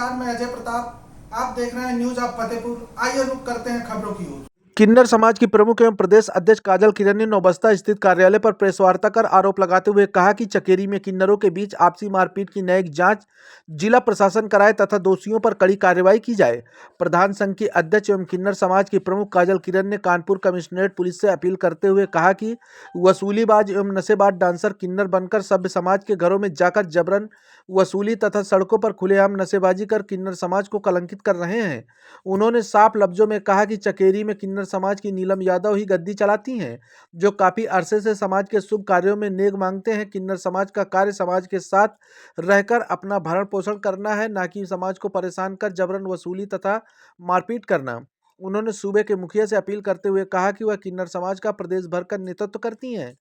नमस्कार, मैं अजय प्रताप। आप देख रहे हैं न्यूज ऑफ फतेहपुर। आइए रुक करते हैं खबरों की ओर। किन्नर समाज की प्रमुख एवं प्रदेश अध्यक्ष काजल किरण ने नौबस्ता स्थित कार्यालय पर प्रेस वार्ता कर आरोप लगाते हुए कहा कि चकेरी में किन्नरों के बीच आपसी मारपीट की न्यायिक जांच जिला प्रशासन कराए तथा दोषियों पर कड़ी कार्रवाई की जाए। प्रधान संघ की अध्यक्ष एवं किन्नर समाज की प्रमुख काजल किरण ने कानपुर कमिश्नरेट पुलिस से अपील करते हुए कहा कि वसूलीबाज एवं नशेबाज डांसर किन्नर बनकर सभ्य समाज के घरों में जाकर जबरन वसूली तथा सड़कों पर खुलेआम नशेबाजी कर किन्नर समाज को कलंकित कर रहे हैं। उन्होंने साफ लफ्जों में कहा कि चकेरी में किन्नर समाज की नीलम यादव ही गद्दी चलाती हैं, जो काफी अरसे से समाज के शुभ कार्यों में नेक मांगते हैं। किन्नर समाज का कार्य समाज के साथ रहकर अपना भरण पोषण करना है, न कि समाज को परेशान कर जबरन वसूली तथा मारपीट करना। उन्होंने सूबे के मुखिया से अपील करते हुए कहा कि वह किन्नर समाज का प्रदेश भर का नेतृत्व करती हैं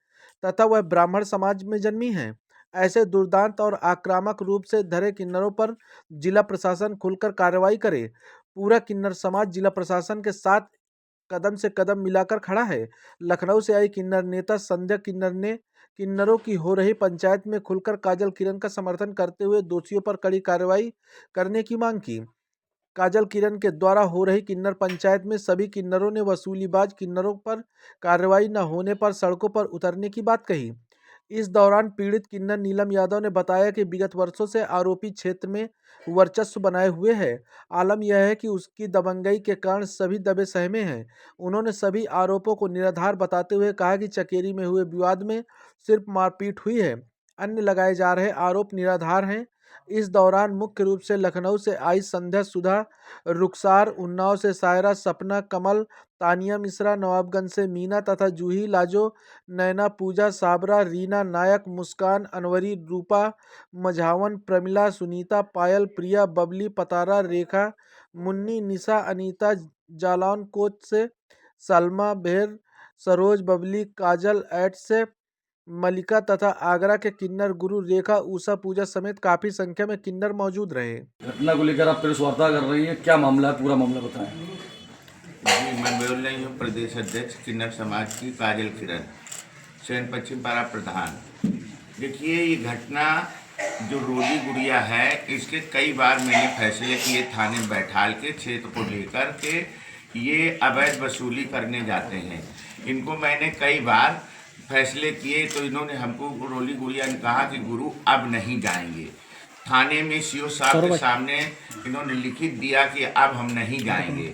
तथा वह ब्राह्मण समाज में जन्मी हैं। ऐसे दुर्दांत और आक्रामक रूप से धरे किन्नरों पर जिला प्रशासन खुलकर कार्रवाई करे। पूरा किन्नर समाज जिला प्रशासन के साथ कदम से कदम मिलाकर खड़ा है। लखनऊ से आई किन्नर नेता संध्या किन्नर ने किन्नरों की हो रही पंचायत में खुलकर काजल किरण का समर्थन करते हुए दोषियों पर कड़ी कार्रवाई करने की मांग की। काजल किरण के द्वारा हो रही किन्नर पंचायत में सभी किन्नरों ने वसूलीबाज किन्नरों पर कार्रवाई न होने पर सड़कों पर उतरने की बात कही। इस दौरान पीड़ित किन्नर नीलम यादव ने बताया कि विगत वर्षों से आरोपी क्षेत्र में वर्चस्व बनाए हुए है। आलम यह है कि उसकी दबंगई के कारण सभी दबे सहमे हैं। उन्होंने सभी आरोपों को निराधार बताते हुए कहा कि चकेरी में हुए विवाद में सिर्फ मारपीट हुई है, अन्य लगाए जा रहे आरोप निराधार हैं। इस दौरान मुख्य रूप से लखनऊ से आई संध्या, सुधा, रुखसार, उन्नाव से सायरा, सपना, कमल, तानिया मिश्रा, नवाबगंज से मीना तथा जूही, लाजो, नैना, पूजा, साबरा, रीना, नायक, मुस्कान, अनवरी, रूपा, मझावन, प्रमिला, सुनीता, पायल, प्रिया, बबली, पतारा, रेखा, मुन्नी, निशा, अनीता, जालौन कोच से सलमा, बेर, सरोज, बबली, काजल एट से मलिका तथा आगरा के किन्नर गुरु रेखा, उषा, पूजा समेत काफी संख्या में किन्नर मौजूद रहे। घटना को लेकर आप प्रेस वार्ता कर रही हैं, क्या मामला है, पूरा मामला बताएं। जी, मैं बोल रही हूँ प्रदेश अध्यक्ष किन्नर समाज की काजल किरण, सैन पश्चिम पारा प्रधान। देखिए, ये घटना जो रोली गुड़िया है, इसके कई बार मैंने फैसले किए थाने में बैठाल के क्षेत्र को लेकर के ये अवैध वसूली करने जाते हैं। इनको मैंने कई बार फैसले किए तो इन्होंने हमको, रोली गुड़िया ने कहा कि गुरु अब नहीं जाएंगे। थाने में सीओ साहब के सामने इन्होंने लिखित दिया कि अब हम नहीं जाएंगे।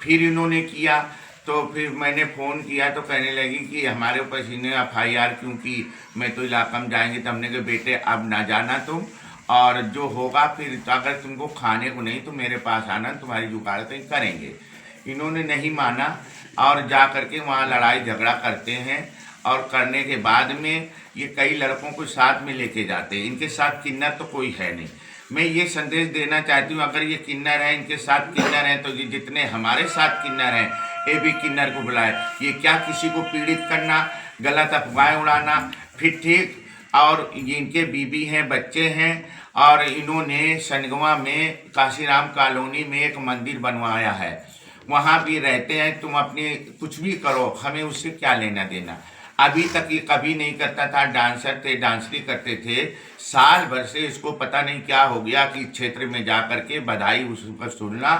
फिर इन्होंने किया तो फिर मैंने फ़ोन किया तो कहने लगी कि हमारे ऊपर इन्हें FIR क्यों की, मैं तो इलाका में जाएंगे। तो हमने कहा बेटे अब ना जाना तुम, और जो होगा फिर तो अगर तुमको खाने को नहीं तो मेरे पास आना, तुम्हारी जुगाड़ कहीं करेंगे। इन्होंने नहीं माना और जा करके वहाँ लड़ाई झगड़ा करते हैं, और करने के बाद में ये कई लड़कों को साथ में लेके जाते हैं। इनके साथ किन्नर तो कोई है नहीं। मैं ये संदेश देना चाहती हूँ, अगर ये किन्नर है, इनके साथ किन्नर हैं, तो ये जितने हमारे साथ किन्नर हैं ये भी किन्नर को बुलाए। ये क्या किसी को पीड़ित करना, गलत अफवाहें उड़ाना, फिर ठीक। और ये इनके बीबी हैं, बच्चे हैं, और इन्होंने सनगवा में काशीराम कॉलोनी में एक मंदिर बनवाया है, वहाँ भी रहते हैं। तुम अपने कुछ भी करो, हमें उससे क्या लेना देना। अभी तक ये कभी नहीं करता था। डांसर थे, डांसरी करते थे, साल भर से इसको पता नहीं क्या हो गया कि क्षेत्र में जा कर के बधाई उसका सुनना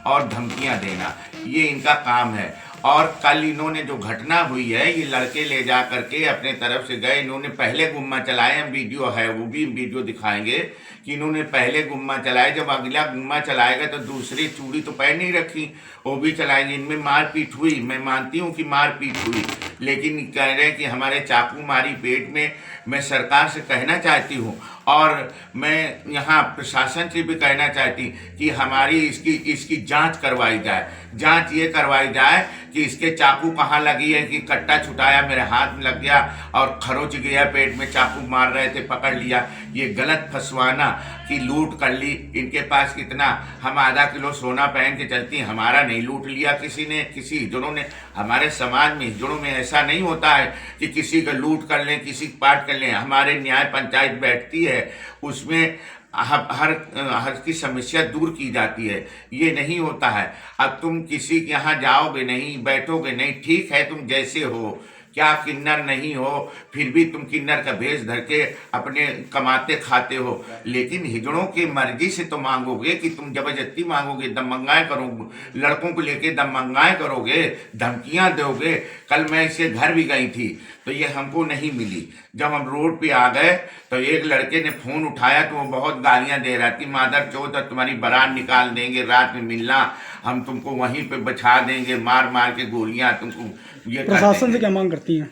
और धमकियां देना, ये इनका काम है। और कल इन्होंने जो घटना हुई है, ये लड़के ले जा करके अपने तरफ से गए। इन्होंने पहले गुम्मा चलाए, हम वीडियो है वो भी वीडियो दिखाएंगे कि इन्होंने पहले गुम्मा चलाए। जब अगला गुम्मा चलाएगा तो दूसरी चूड़ी तो पैर नहीं रखी, वो भी चलाएंगे। इनमें मारपीट हुई, मैं मानती हूँ कि मारपीट हुई, लेकिन कह रहे हैं कि हमारे चाकू मारी पेट में। मैं सरकार से कहना चाहती हूँ और मैं यहाँ प्रशासन से भी कहना चाहती कि हमारी इसकी जांच करवाई जाए। जांच ये करवाई जाए कि इसके चाकू कहाँ लगी है, कि कट्टा छुटाया मेरे हाथ में लग गया और खरोच गया पेट में, चाकू मार रहे थे पकड़ लिया। ये गलत फंसवाना कि लूट कर ली। इनके पास कितना, हम आधा किलो सोना पहन के चलती, हमारा नहीं लूट लिया किसी ने। किसी हिजड़ों ने, हमारे समाज में हिजड़ों में ऐसा नहीं होता है कि किसी का लूट कर लें, किसी का पाट कर लें। हमारे न्याय पंचायत बैठती है, उसमें हर की समस्या दूर की जाती है। ये नहीं होता है। अब तुम किसी के यहाँ जाओगे नहीं, बैठोगे नहीं, ठीक है तुम जैसे हो, क्या किन्नर नहीं हो, फिर भी तुम किन्नर का भेष धर के अपने कमाते खाते हो। लेकिन हिजड़ों की मर्जी से तो मांगोगे कि तुम जबरदस्ती मांगोगे, दमंगाएं करोगे, लड़कों को लेके दमंगाएं करोगे, धमकियां दोगे। कल मैं इसके घर भी गई थी तो ये हमको नहीं मिली। जब हम रोड पे आ गए तो एक लड़के ने फोन उठाया तो वो बहुत गालियां दे रहा थी, मादर चौथ तुम्हारी बारात निकाल देंगे, रात में मिलना, हम तुमको वहीं पे बचा देंगे, मार मार के गोलियां तुमको ये कर प्रशासन से देंगे। क्या मांग करती हैं?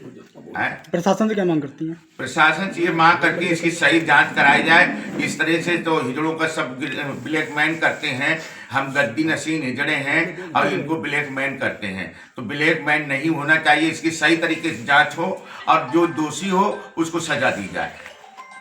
हैं? प्रशासन से क्या मांग करती हैं? प्रशासन से ये मांग करती है इसकी सही जांच कराई जाए। इस तरह से तो हिजड़ों का सब ब्लैकमेल करते हैं, हम गद्दी नशीन हिजड़े हैं और इनको ब्लैकमेल करते हैं। तो ब्लैकमेल नहीं होना चाहिए, इसकी सही तरीके से जांच हो और जो दोषी हो उसको सजा दी जाए।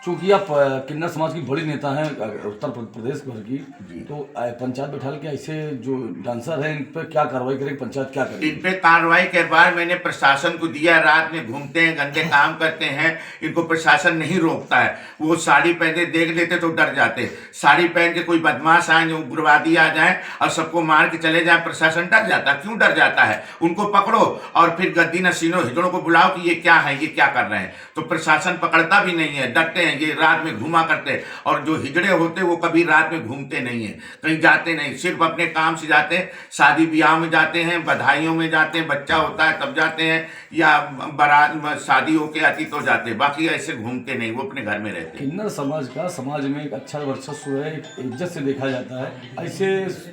चूंकि आप किन्नर समाज की बड़ी नेता हैं उत्तर प्रदेश भर की, तो पंचायत बैठा के ऐसे जो डांसर हैं इन पर क्या कार्रवाई करेगी पंचायत, क्या करेगी? इन पे कार्रवाई के बाद मैंने प्रशासन को दिया। रात में घूमते हैं, गंदे काम करते हैं, इनको प्रशासन नहीं रोकता है। वो साड़ी पहनते देख लेते तो डर जाते, साड़ी पहन के कोई बदमाश आए, जो उग्रवादी आ जाए और सबको मार के चले जाए, प्रशासन डर जाता। क्यों डर जाता है? उनको पकड़ो और फिर गद्दी नशीनों हिजड़ों को बुलाओ कि ये क्या है, ये क्या कर रहे हैं। तो प्रशासन पकड़ता भी नहीं है, डरते हैं, ये रात में घुमा करते हैं। और जो हिजड़े होते वो कभी रात में घूमते नहीं है, कहीं जाते नहीं, सिर्फ अपने काम से जाते हैं, शादी ब्याह में जाते हैं, बधाइयों में जाते हैं, बच्चा होता है तब जाते हैं, या बारात शादी होके आती तो जाते हैं, बाकी ऐसे घूमते नहीं, वो अपने घर में रहते हैं। किन्नर समाज का समाज में एक अच्छा वर्चस्व है, एक इज्जत से देखा जाता है। ऐसे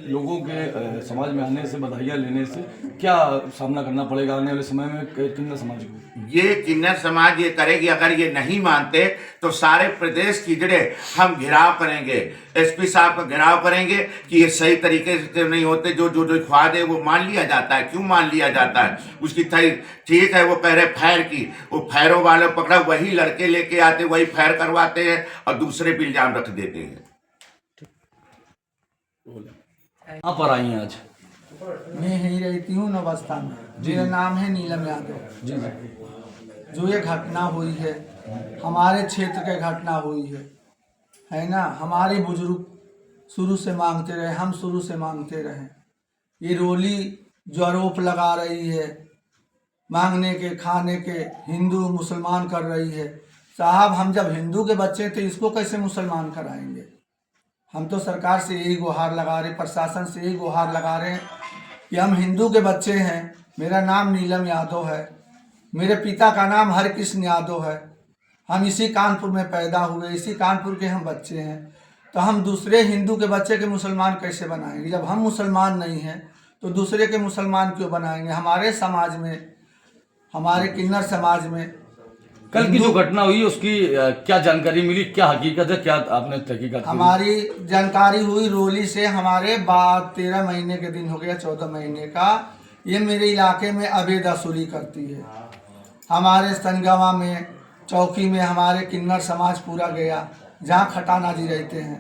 लोगों के समाज में आने से, बधाइयाँ लेने से क्या सामना करना पड़ेगा आने वाले समय में किन्नर समाज को? ये किन्नर समाज ये करेगी। अगर ये नहीं मानते तो सारे प्रदेश की जड़े हम घिराव करेंगे, एसपी साहब का घिराव करेंगे कि ये सही तरीके से नहीं होते। जो जो लिखवा दे वो मान लिया जाता है। क्यों मान लिया जाता है? उसकी ठीक है, वो कह रहे फैर की, वो फैरों वाले पकड़ा, वही लड़के लेके आते, वही फैर करवाते हैं और दूसरे पे इल्जाम रख देते हैं। कहाँ पर आई हैं आज? मैं यहीं रहती हूँ नवस्था में। मेरा नाम है नीलम यादव। जी जी। जो ये घटना हुई है हमारे क्षेत्र की घटना हुई है ना। हमारे बुजुर्ग शुरू से मांगते रहे, हम शुरू से मांगते रहे। ये रोली जो आरोप लगा रही है मांगने के, खाने के, हिंदू मुसलमान कर रही है। साहब, हम जब हिंदू के बच्चे थे इसको कैसे मुसलमान कराएंगे? हम तो सरकार से यही गुहार लगा रहे, प्रशासन से यही गुहार लगा रहे हैं कि हम हिंदू के बच्चे हैं। मेरा नाम नीलम यादव है, मेरे पिता का नाम हरकृष्ण यादव है। हम इसी कानपुर में पैदा हुए, इसी कानपुर के हम बच्चे हैं। तो हम दूसरे हिंदू के बच्चे के मुसलमान कैसे बनाएंगे? जब हम मुसलमान नहीं हैं तो दूसरे के मुसलमान क्यों बनाएंगे? हमारे समाज में, हमारे किन्नर समाज में कल की जो घटना हुई उसकी क्या जानकारी मिली, क्या हकीकत है, क्या आपने तहकीकात की? हमारी जानकारी हुई रोली से। हमारे बाद 13 महीने के दिन हो गया, 14 महीने का। ये मेरे इलाके में अवैध वसूली करती है। हमारे सनगावा में चौकी में हमारे किन्नर समाज पूरा गया, जहाँ खटाना जी रहते हैं,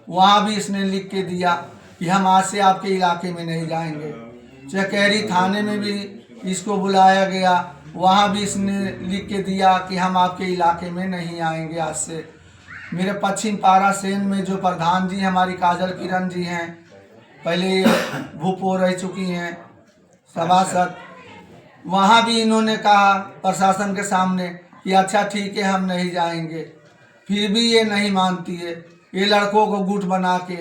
वहाँ भी इसने लिख के दिया कि हम आज से आपके इलाके में नहीं जाएंगे। चकेरी थाने में भी इसको बुलाया गया, वहाँ भी इसने लिख के दिया कि हम आपके इलाके में नहीं आएंगे आज से। मेरे पश्चिम पारा सेन में जो प्रधान जी हमारी काजल किरण जी हैं, पहले ये भूपो रह चुकी हैं सभासद, वहाँ भी इन्होंने कहा प्रशासन के सामने कि अच्छा ठीक है हम नहीं जाएंगे। फिर भी ये नहीं मानती है। ये लड़कों को गुट बना के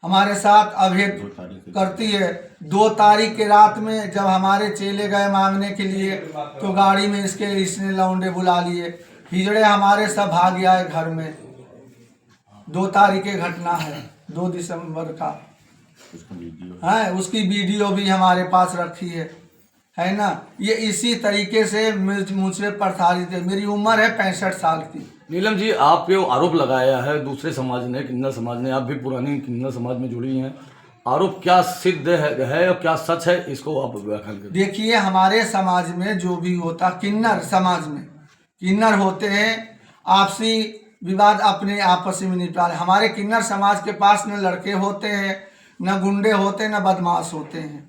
हमारे साथ अभेद करती है। 2 तारीख के रात में जब हमारे चेले गए मांगने के लिए तो गाड़ी में इसने लौंडे बुला लिए। हिजड़े हमारे सब भाग आए घर में। 2 तारीख की घटना है, 2 दिसंबर का है। उसकी वीडियो भी हमारे पास रखी है ना। ये इसी तरीके से मुझसे प्रताड़ित है। मेरी उम्र है 65 साल की। नीलम जी, आप पे आरोप लगाया है दूसरे समाज ने, किन्नर समाज ने, आप भी पुरानी किन्नर समाज में जुड़ी हैं। आरोप क्या सिद्ध है और क्या सच है, इसको आप व्याख्या करें। देखिए, हमारे समाज में जो भी होता, किन्नर समाज में किन्नर होते हैं, आपसी विवाद अपने आपस में निपटा। हमारे किन्नर समाज के पास न लड़के होते हैं, न गुंडे होते हैं, न बदमाश होते हैं।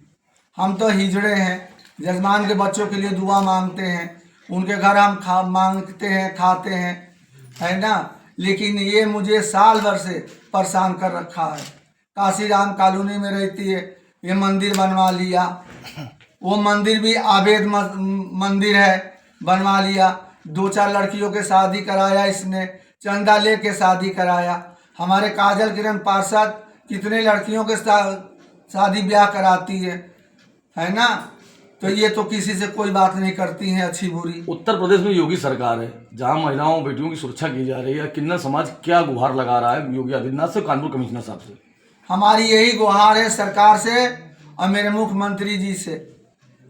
हम तो हिजड़े हैं, जजमान के बच्चों के लिए दुआ मांगते हैं, उनके घर हम मांगते हैं, खाते हैं, है ना। लेकिन ये मुझे साल भर से परेशान कर रखा है। काशीराम कॉलोनी में रहती है, ये मंदिर बनवा लिया, वो मंदिर भी अवैध मंदिर है, बनवा लिया। 2-4 लड़कियों के शादी कराया इसने, चंदा लेके शादी कराया। हमारे काजल किरण पार्षद कितने लड़कियों के शादी ब्याह कराती है ना। तो ये तो किसी से कोई बात नहीं करती हैं, अच्छी बुरी। उत्तर प्रदेश में योगी सरकार है, जहां महिलाओं बेटियों की सुरक्षा की जा रही है। किन्नर समाज क्या गुहार लगा रहा है योगी आदित्यनाथ से, कानपुर कमिश्नर साहब से? हमारी यही गुहार है सरकार से और मेरे मुख्यमंत्री जी से,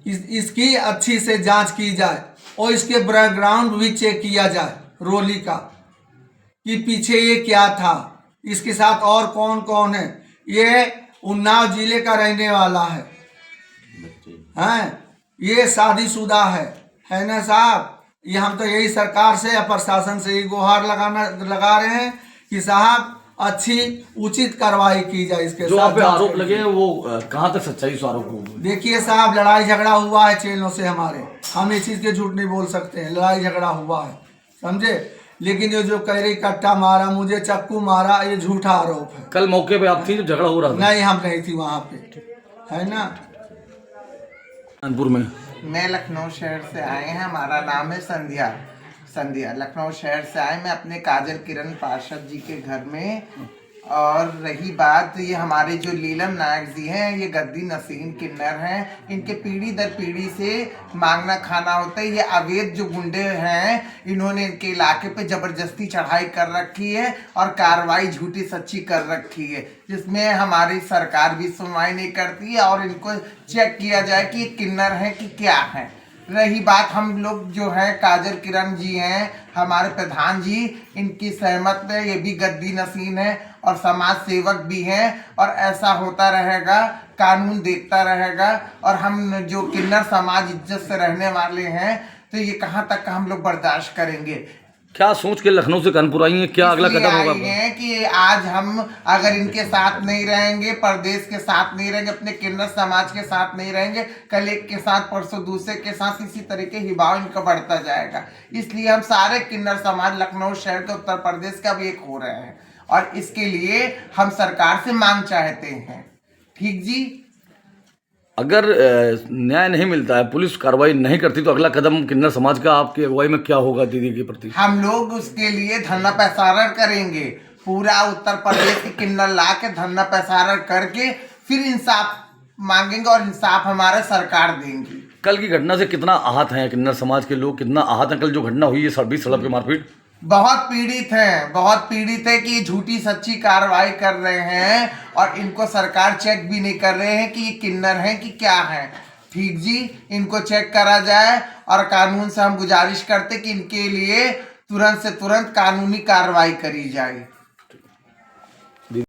इसकी अच्छी से जांच की जाए और इसके बैकग्राउंड भी चेक किया जाए रोली का, कि पीछे ये क्या था, इसके साथ और कौन कौन है। ये उन्नाव जिले का रहने वाला है, ये शादीशुदा है ना साहब। ये हम तो यही सरकार से या प्रशासन से ही गुहार लगा रहे हैं कि साहब अच्छी उचित कार्रवाई की जाए इसके जो साथ। आप पे आरोप लगे हैं वो कहाँ तक सच्चाई इस आरोप को? देखिए साहब, लड़ाई झगड़ा हुआ है चेलों से हमारे, हम इस चीज़ के झूठ नहीं बोल सकते हैं, लड़ाई झगड़ा हुआ है, समझे। लेकिन ये जो कह रही कट्टा मारा, मुझे चक्कू मारा, ये झूठा आरोप है। कल मौके पे आप थी जब झगड़ा हो रहा था? नहीं, हम नहीं थी वहाँ पे, है ना। कानपुर में मैं लखनऊ शहर से आए हैं, हमारा नाम है संध्या। लखनऊ शहर से आए, मैं अपने काजल किरण पार्षद जी के घर में। और रही बात, ये हमारे जो लीलम नायक जी हैं, ये गद्दी नसीम किन्नर हैं, इनके पीढ़ी दर पीढ़ी से मांगना खाना होता है। ये अवैध जो गुंडे हैं, इन्होंने इनके इलाके पे जबरदस्ती चढ़ाई कर रखी है और कार्रवाई झूठी सच्ची कर रखी है, जिसमें हमारी सरकार भी सुनवाई नहीं करती है और इनको चेक किया जाए कि ये किन्नर हैं कि क्या हैं। रही बात, हम लोग जो है काजल किरण जी हैं, हमारे प्रधान जी, इनकी सहमत में, ये भी गद्दी नसीन है और समाज सेवक भी हैं, और ऐसा होता रहेगा, कानून देखता रहेगा। और हम जो किन्नर समाज इज्जत से रहने वाले हैं, तो ये कहाँ तक का हम लोग बर्दाश्त करेंगे। क्या सोच के लखनऊ से कानपुर आई हैं, क्या अगला कदम होगा? है कि आज हम अगर इनके साथ नहीं रहेंगे, प्रदेश के साथ नहीं रहेंगे, अपने किन्नर समाज के साथ नहीं रहेंगे, कल एक के साथ परसों दूसरे के साथ, इसी तरीके ही भाव इनका बढ़ता जाएगा। इसलिए हम सारे किन्नर समाज लखनऊ शहर के, उत्तर प्रदेश का भी एक हो रहे हैं, और इसके लिए हम सरकार से मांग चाहते हैं। ठीक जी। अगर न्याय नहीं मिलता है, पुलिस कार्रवाई नहीं करती, तो अगला कदम किन्नर समाज का आपकी अगुवाई में क्या होगा दीदी के प्रति? हम लोग उसके लिए धरना प्रसारण करेंगे, पूरा उत्तर प्रदेश के किन्नर ला के धरना प्रसारण करके फिर इंसाफ मांगेंगे और इंसाफ हमारा सरकार देंगी। कल की घटना से कितना आहत हैं किन्नर समाज के लोग, कितना आहत हैं? कल जो घटना हुई है 20 सड़क की मारपीट, बहुत पीड़ित हैं कि ये झूठी सच्ची कार्रवाई कर रहे हैं और इनको सरकार चेक भी नहीं कर रहे हैं कि ये किन्नर हैं कि क्या हैं। ठीक जी, इनको चेक करा जाए और कानून से हम गुजारिश करते कि इनके लिए तुरंत से तुरंत कानूनी कार्रवाई करी जाए।